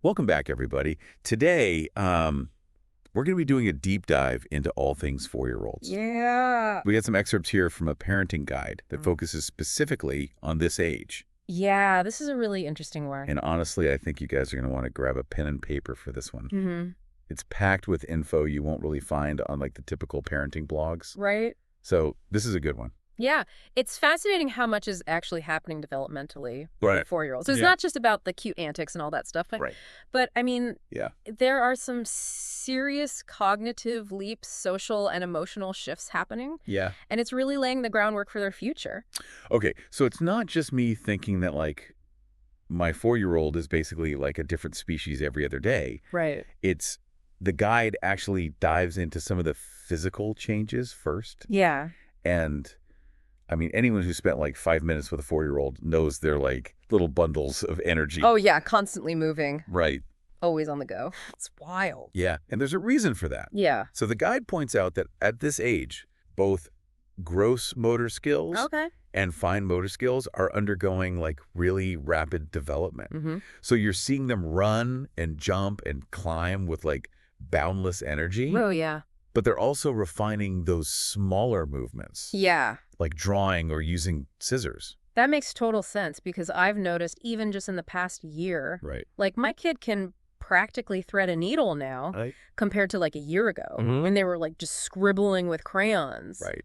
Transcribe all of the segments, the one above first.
Welcome back, everybody. Today, we're going to be doing a deep dive into all things four-year-olds. Yeah. We got some excerpts here from a parenting guide that focuses specifically on this age. Yeah, this is a really interesting one. And honestly, I think you guys are going to want to grab a pen and paper for this one. Mm-hmm. It's packed with info you won't really find on like the typical parenting blogs. Right? So this is a good one. Yeah. It's fascinating how much is actually happening developmentally Right. with 4-year-olds. So it's Yeah. not just about the cute antics and all that stuff. Right. But I mean, Yeah. there are some serious cognitive leaps, social and emotional shifts happening. Yeah. And it's really laying the groundwork for their future. Okay, so it's not just me thinking that like my 4-year-old is basically like a different species every other day. Right. It's the guide actually dives into some of the physical changes first. Yeah. And I mean, anyone who spent like 5 minutes with a 4-year-old knows they're like little bundles of energy. Oh, yeah. Constantly moving. Right. Always on the go. It's wild. Yeah. And there's a reason for that. Yeah. So the guide points out that at this age, both gross motor skills Okay. and fine motor skills are undergoing like really rapid development. Mm-hmm. So you're seeing them run and jump and climb with like boundless energy, Oh, yeah. but they're also refining those smaller movements, Yeah. like drawing or using scissors. That makes total sense because I've noticed even just in the past year, Right. like my kid can practically thread a needle now compared to like a year ago when they were like just scribbling with crayons. Right.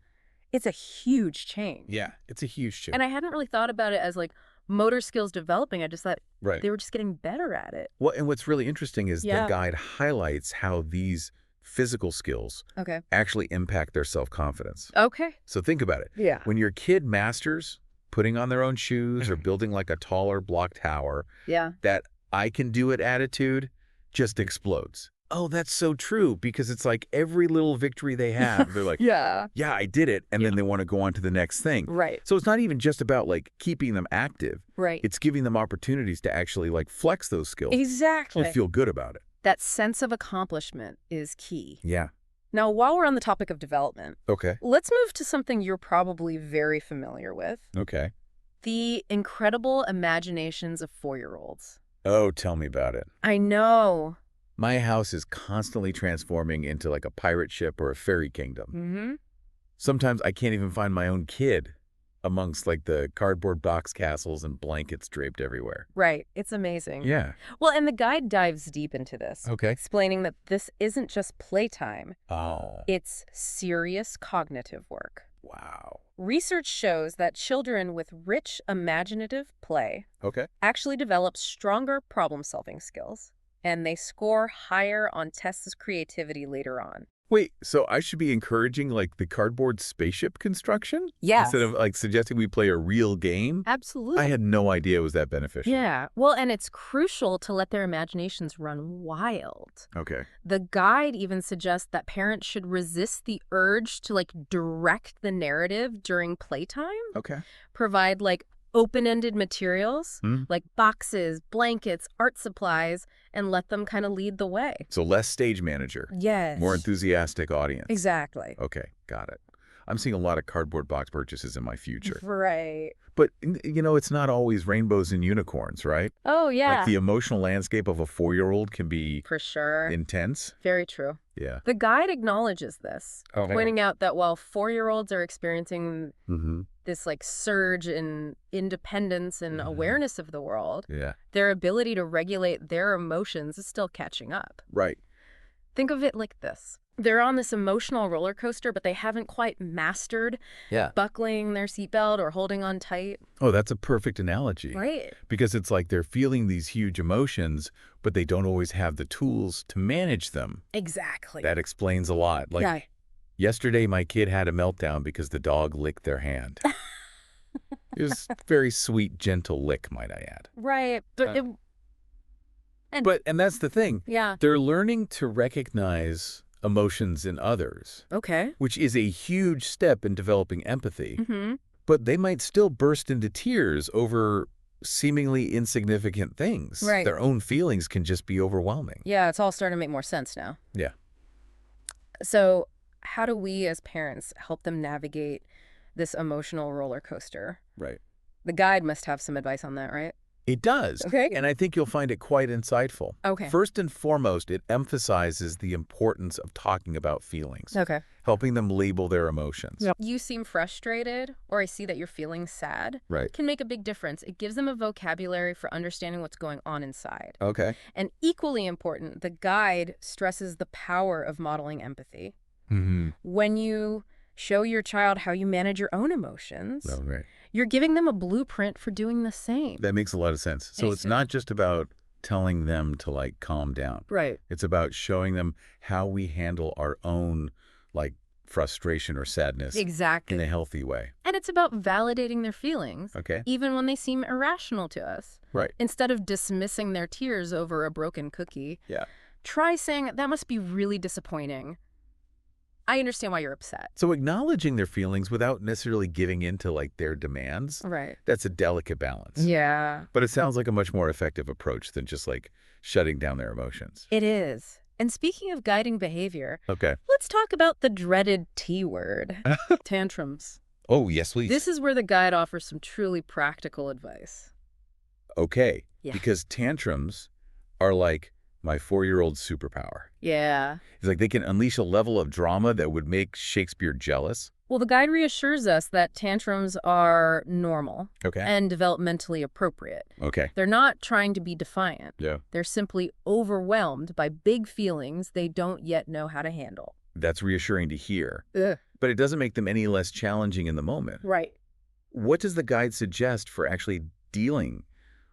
It's a huge change. Yeah, it's a huge change. And I hadn't really thought about it as like motor skills developing. I just thought Right. they were just getting better at it. Well, and what's really interesting is Yeah. the guide highlights how these physical skills Okay. actually impact their self-confidence. Okay. So think about it. Yeah. When your kid masters putting on their own shoes or building like a taller block tower, Yeah. that I can do it attitude just explodes. Oh, that's so true, because it's like every little victory they have, they're like, Yeah. yeah, I did it. And then they want to go on to the next thing. Right. So it's not even just about like keeping them active. Right. It's giving them opportunities to actually like flex those skills Exactly. and feel good about it. That sense of accomplishment is key. Yeah. Now, while we're on the topic of development, Okay. let's move to something you're probably very familiar with. Okay. The incredible imaginations of 4-year-olds. Oh, tell me about it. I know. My house is constantly transforming into like a pirate ship or a fairy kingdom. Mm-hmm. Sometimes I can't even find my own kid amongst like the cardboard box castles and blankets draped everywhere. Right. It's amazing. Yeah. Well, and the guide dives deep into this, Okay. explaining that this isn't just playtime. Oh. It's serious cognitive work. Wow. Research shows that children with rich imaginative play Okay. actually develop stronger problem-solving skills, and they score higher on tests of creativity later on. Wait, so I should be encouraging like the cardboard spaceship construction? Yes. Instead of like suggesting we play a real game? Absolutely. I had no idea it was that beneficial. Yeah. Well, and it's crucial to let their imaginations run wild. Okay. The guide even suggests that parents should resist the urge to like direct the narrative during playtime. Okay. Provide like open-ended materials like boxes, blankets, art supplies, and let them kind of lead the way. So less stage manager. Yes. More enthusiastic audience. Exactly. Okay, got it. I'm seeing a lot of cardboard box purchases in my future. Right. But, you know, it's not always rainbows and unicorns, right? Oh, yeah. Like the emotional landscape of a 4-year-old can be For sure. intense. Very true. Yeah. The guide acknowledges this, Okay. pointing out that while 4-year-olds are experiencing Mm-hmm. this like surge in independence and awareness of the world, Yeah. their ability to regulate their emotions is still catching up. Right. Think of it like this. They're on this emotional roller coaster, but they haven't quite mastered buckling their seatbelt or holding on tight. Oh, that's a perfect analogy. Right. Because it's like they're feeling these huge emotions, but they don't always have the tools to manage them. Exactly. That explains a lot. Like, yeah. yesterday my kid had a meltdown because the dog licked their hand. It was a very sweet, gentle lick, might I add. Right. But And that's the thing. yeah. They're learning to recognize emotions in others, Okay. which is a huge step in developing empathy. Mm-hmm. But they might still burst into tears over seemingly insignificant things. Right. Their own feelings can just be overwhelming. Yeah, it's all starting to make more sense now. Yeah. So how do we as parents help them navigate this emotional roller coaster? Right. The guide must have some advice on that, right? It does. Okay. And I think you'll find it quite insightful. Okay. First and foremost, it emphasizes the importance of talking about feelings, Okay. helping them label their emotions. Yep. You seem frustrated, or I see that you're feeling sad. Right. Can make a big difference. It gives them a vocabulary for understanding what's going on inside. Okay. And equally important, the guide stresses the power of modeling empathy. Mm-hmm. When you show your child how you manage your own emotions, Oh, right. you're giving them a blueprint for doing the same. That makes a lot of sense. So it's not just about telling them to, like, calm down. Right. It's about showing them how we handle our own, like, frustration or sadness Exactly. in a healthy way. And it's about validating their feelings, Okay. even when they seem irrational to us. Right. Instead of dismissing their tears over a broken cookie, Yeah. try saying, that must be really disappointing. I understand why you're upset. So acknowledging their feelings without necessarily giving in to, like, their demands, Right. that's a delicate balance. Yeah. But it sounds like a much more effective approach than just, like, shutting down their emotions. It is. And speaking of guiding behavior, Okay. let's talk about the dreaded T word, tantrums. Oh, yes, please. This is where the guide offers some truly practical advice. Okay. Yeah. Because tantrums are like my 4-year-old superpower. Yeah. It's like they can unleash a level of drama that would make Shakespeare jealous. Well, the guide reassures us that tantrums are normal Okay. and developmentally appropriate. Okay. They're not trying to be defiant. Yeah. They're simply overwhelmed by big feelings they don't yet know how to handle. That's reassuring to hear. Ugh. But it doesn't make them any less challenging in the moment. Right. What does the guide suggest for actually dealing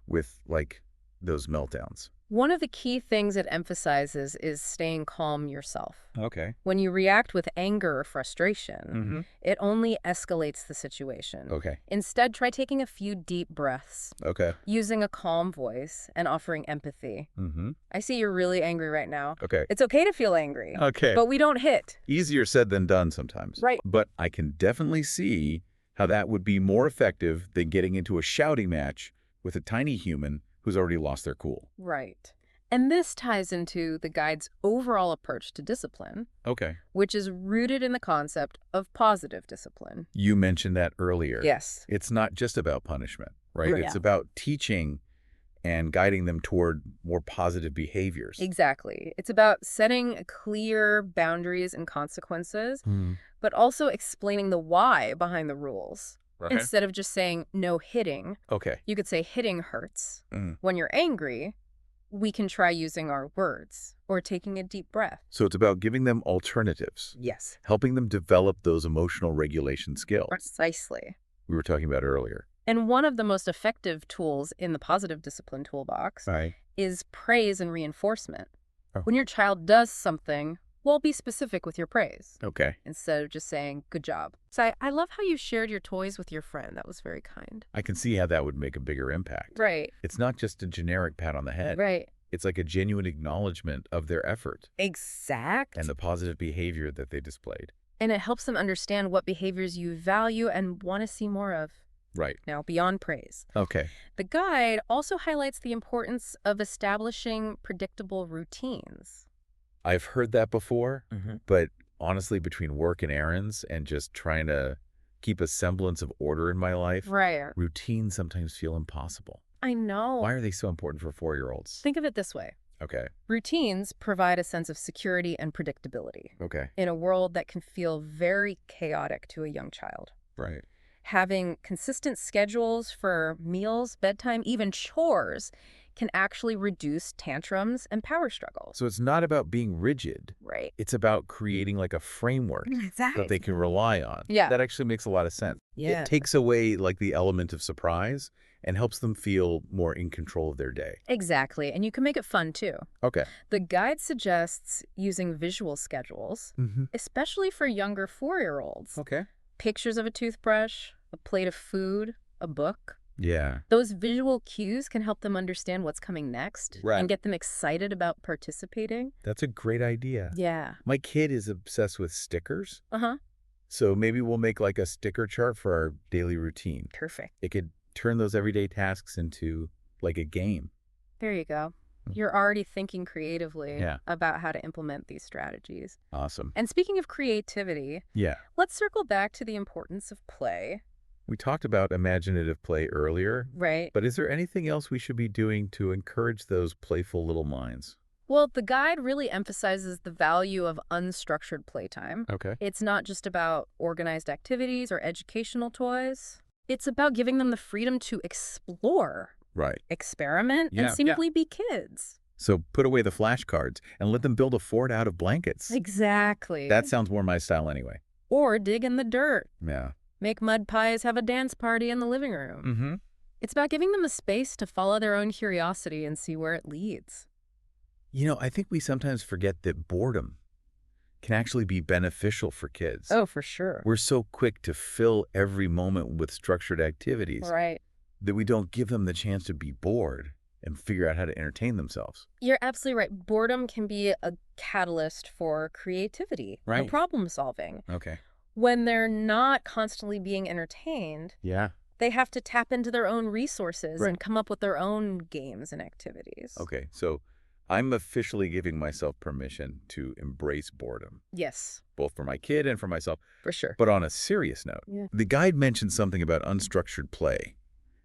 with, like, those meltdowns? One of the key things it emphasizes is staying calm yourself. Okay. When you react with anger or frustration, it only escalates the situation. Okay. Instead, try taking a few deep breaths, Okay. using a calm voice, and offering empathy. Mm-hmm. I see you're really angry right now. Okay. It's okay to feel angry, Okay. but we don't hit. Easier said than done sometimes. Right. But I can definitely see how that would be more effective than getting into a shouting match with a tiny human who's already lost their cool. Right. And this ties into the guide's overall approach to discipline, Okay. which is rooted in the concept of positive discipline. You mentioned that earlier. Yes. It's not just about punishment, right? Yeah. It's about teaching and guiding them toward more positive behaviors. Exactly. It's about setting clear boundaries and consequences, but also explaining the why behind the rules. Right. Instead of just saying no hitting, Okay. you could say hitting hurts. Mm. When you're angry, we can try using our words or taking a deep breath. So it's about giving them alternatives, Yes. helping them develop those emotional regulation skills Precisely. we were talking about earlier. And one of the most effective tools in the positive discipline toolbox Right. is praise and reinforcement. Oh. When your child does something, well, be specific with your praise Okay. instead of just saying, good job. So I love how you shared your toys with your friend. That was very kind. I can see how that would make a bigger impact. Right. It's not just a generic pat on the head. Right. It's like a genuine acknowledgement of their effort Exact. and the positive behavior that they displayed. And it helps them understand what behaviors you value and want to see more of. Right. Now, beyond praise. Okay. The guide also highlights the importance of establishing predictable routines. I've heard that before, Mm-hmm. but honestly, between work and errands and just trying to keep a semblance of order in my life, Right. routines sometimes feel impossible. I know. Why are they so important for 4-year-olds? Think of it this way. Okay. Routines provide a sense of security and predictability Okay. in a world that can feel very chaotic to a young child. Right. Having consistent schedules for meals, bedtime, even chores can actually reduce tantrums and power struggles. So it's not about being rigid. Right. It's about creating like a framework Exactly. that they can rely on. Yeah. That actually makes a lot of sense. Yeah. It takes away like the element of surprise and helps them feel more in control of their day. Exactly. And you can make it fun too. Okay. The guide suggests using visual schedules, Mm-hmm. especially for younger 4-year-olds. Okay. Pictures of a toothbrush, a plate of food, a book. Yeah. Those visual cues can help them understand what's coming next Right. and get them excited about participating. That's a great idea. Yeah. My kid is obsessed with stickers. Uh-huh. So maybe we'll make like a sticker chart for our daily routine. Perfect. It could turn those everyday tasks into like a game. There you go. You're already thinking creatively Yeah. about how to implement these strategies. Awesome. And speaking of creativity, Yeah. let's circle back to the importance of play. We talked about imaginative play earlier, Right. but is there anything else we should be doing to encourage those playful little minds? Well, the guide really emphasizes the value of unstructured playtime. Okay. It's not just about organized activities or educational toys. It's about giving them the freedom to explore, Right. experiment, and Yeah. simply be kids. So put away the flashcards and let them build a fort out of blankets. Exactly. That sounds more my style anyway. Or dig in the dirt. Yeah. Make mud pies, have a dance party in the living room. Mm-hmm. It's about giving them the space to follow their own curiosity and see where it leads. I think we sometimes forget that boredom can actually be beneficial for kids. Oh, for sure. We're so quick to fill every moment with structured activities Right. that we don't give them the chance to be bored and figure out how to entertain themselves. You're absolutely right. Boredom can be a catalyst for creativity and Right. problem solving. Okay. When they're not constantly being entertained, Yeah. they have to tap into their own resources Right. and come up with their own games and activities. Okay. So I'm officially giving myself permission to embrace boredom, Yes, both for my kid and for myself. for sure. But on a serious note, Yeah. the guide mentioned something about unstructured play,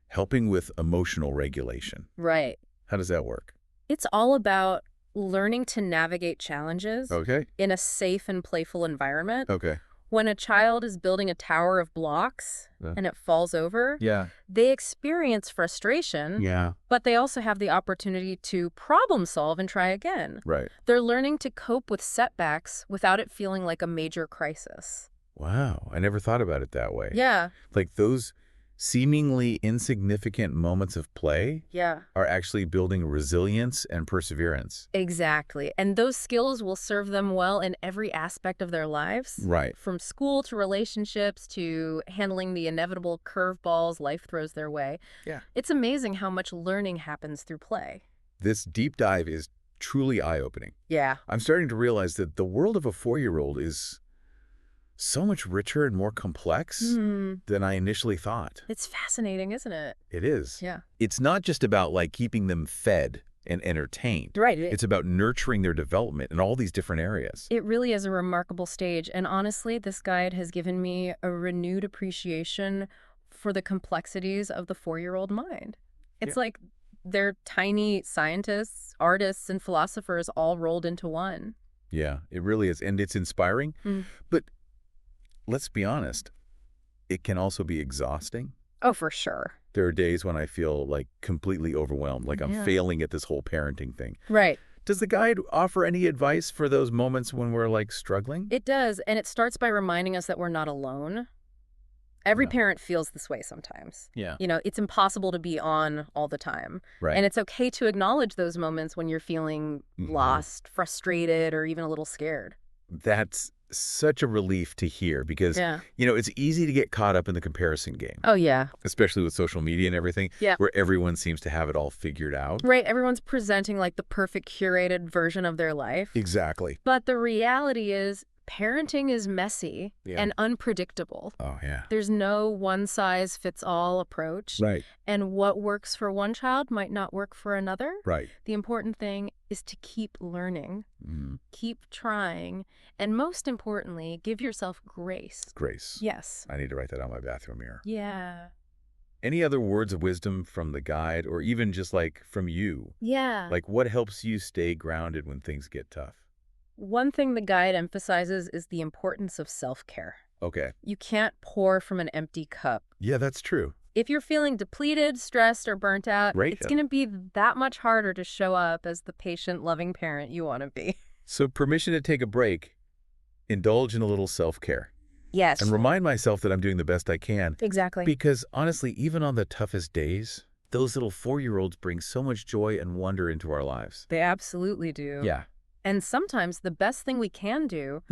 helping with emotional regulation. Right. How does that work? It's all about learning to navigate challenges Okay. in a safe and playful environment. Okay. When a child is building a tower of blocks Yeah. and it falls over, Yeah. they experience frustration, Yeah. but they also have the opportunity to problem solve and try again. Right. They're learning to cope with setbacks without it feeling like a major crisis. Wow. I never thought about it that way. Yeah, Like those seemingly insignificant moments of play yeah, are actually building resilience and perseverance. exactly. And those skills will serve them well in every aspect of their lives. Right. From school to relationships to handling the inevitable curveballs life throws their way. Yeah. It's amazing how much learning happens through play. This deep dive is truly eye-opening. Yeah. I'm starting to realize that the world of a 4-year-old is so much richer and more complex than I initially thought. It's fascinating, isn't it? It is. Yeah. It's not just about like keeping them fed and entertained. Right. It's about nurturing their development in all these different areas. It really is a remarkable stage. And honestly, this guide has given me a renewed appreciation for the complexities of the 4-year-old mind. It's like they're tiny scientists, artists, and philosophers all rolled into one. Yeah, it really is. And it's inspiring. But let's be honest, it can also be exhausting. Oh, for sure. There are days when I feel like completely overwhelmed, like I'm failing at this whole parenting thing. Right. Does the guide offer any advice for those moments when we're like struggling? It does. And it starts by reminding us that we're not alone. Every parent feels this way sometimes. Yeah. You know, it's impossible to be on all the time. Right. And it's okay to acknowledge those moments when you're feeling lost, frustrated, or even a little scared. That's such a relief to hear because, it's easy to get caught up in the comparison game. Oh, yeah. Especially with social media and everything, where everyone seems to have it all figured out. Right. Everyone's presenting like the perfect curated version of their life. Exactly. But the reality is parenting is messy and unpredictable. Oh, yeah. There's no one-size-fits-all approach. Right. And what works for one child might not work for another. Right. The important thing is to keep learning, keep trying, and most importantly, give yourself grace. Grace. Yes. I need to write that on my bathroom mirror. Yeah. Any other words of wisdom from the guide or even just like from you? Yeah. Like what helps you stay grounded when things get tough? One thing the guide emphasizes is the importance of self-care. Okay. You can't pour from an empty cup. Yeah, that's true. If you're feeling depleted, stressed, or burnt out, it's going to be that much harder to show up as the patient, loving parent you want to be. So permission to take a break, indulge in a little self-care. Yes. And remind myself that I'm doing the best I can. Exactly. Because honestly, even on the toughest days, those little 4-year-olds bring so much joy and wonder into our lives. They absolutely do. Yeah. And sometimes the best thing we can do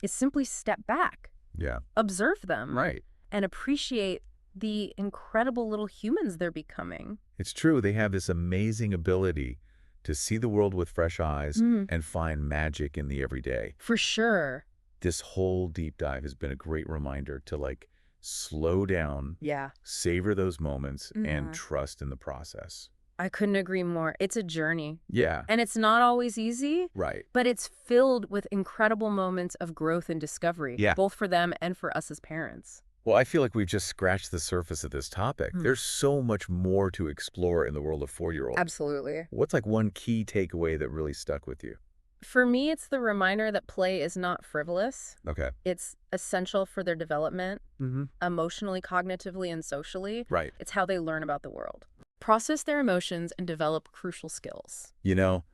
is simply step back. Yeah. Observe them. Right. And appreciate the incredible little humans they're becoming. It's true. They have this amazing ability to see the world with fresh eyes and find magic in the everyday. For sure. This whole deep dive has been a great reminder to like slow down, savor those moments, and trust in the process. I couldn't agree more. It's a journey. Yeah. And it's not always easy. Right. But it's filled with incredible moments of growth and discovery, both for them and for us as parents. Well, I feel like we've just scratched the surface of this topic. Hmm. There's so much more to explore in the world of four-year-olds. Absolutely. What's like one key takeaway that really stuck with you? For me, it's the reminder that play is not frivolous. Okay. It's essential for their development, Mm-hmm. emotionally, cognitively, and socially. Right. It's how they learn about the world, process their emotions, and develop crucial skills. You know,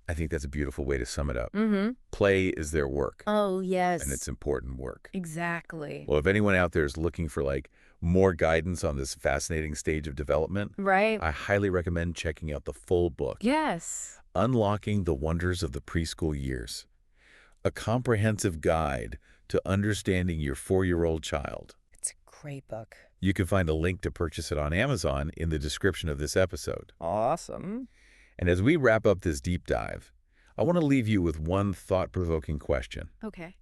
I think that's a beautiful way to sum it up. Mm-hmm. Play is their work, Oh, and it's yes. important work. Exactly. Well, if anyone out there is looking for like more guidance on this fascinating stage of development, Right? I highly recommend checking out the full book, Yes. Unlocking the Wonders of the Preschool Years, a comprehensive guide to understanding your four-year-old child. It's a great book. You can find a link to purchase it on Amazon in the description of this episode. Awesome. And as we wrap up this deep dive, I want to leave you with one thought-provoking question. Okay.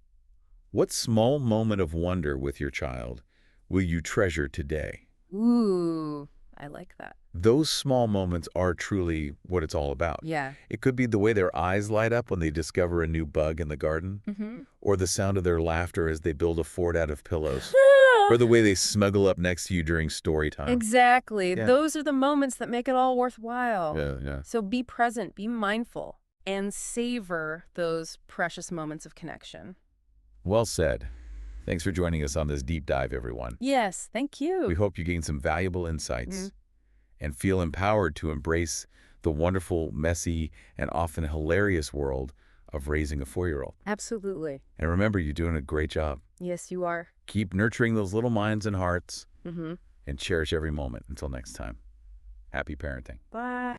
What small moment of wonder with your child will you treasure today? Ooh, I like that. Those small moments are truly what it's all about. Yeah. It could be the way their eyes light up when they discover a new bug in the garden, Mm-hmm. or the sound of their laughter as they build a fort out of pillows, or the way they snuggle up next to you during story time. Exactly. Yeah. Those are the moments that make it all worthwhile. Yeah. So be present, be mindful, and savor those precious moments of connection. Well said. Thanks for joining us on this deep dive, everyone. Yes, thank you. We hope you gained some valuable insights and feel empowered to embrace the wonderful, messy, and often hilarious world of raising a four-year-old. Absolutely. And remember, you're doing a great job. Yes, you are. Keep nurturing those little minds and hearts Mm-hmm. and cherish every moment. Until next time, happy parenting. Bye.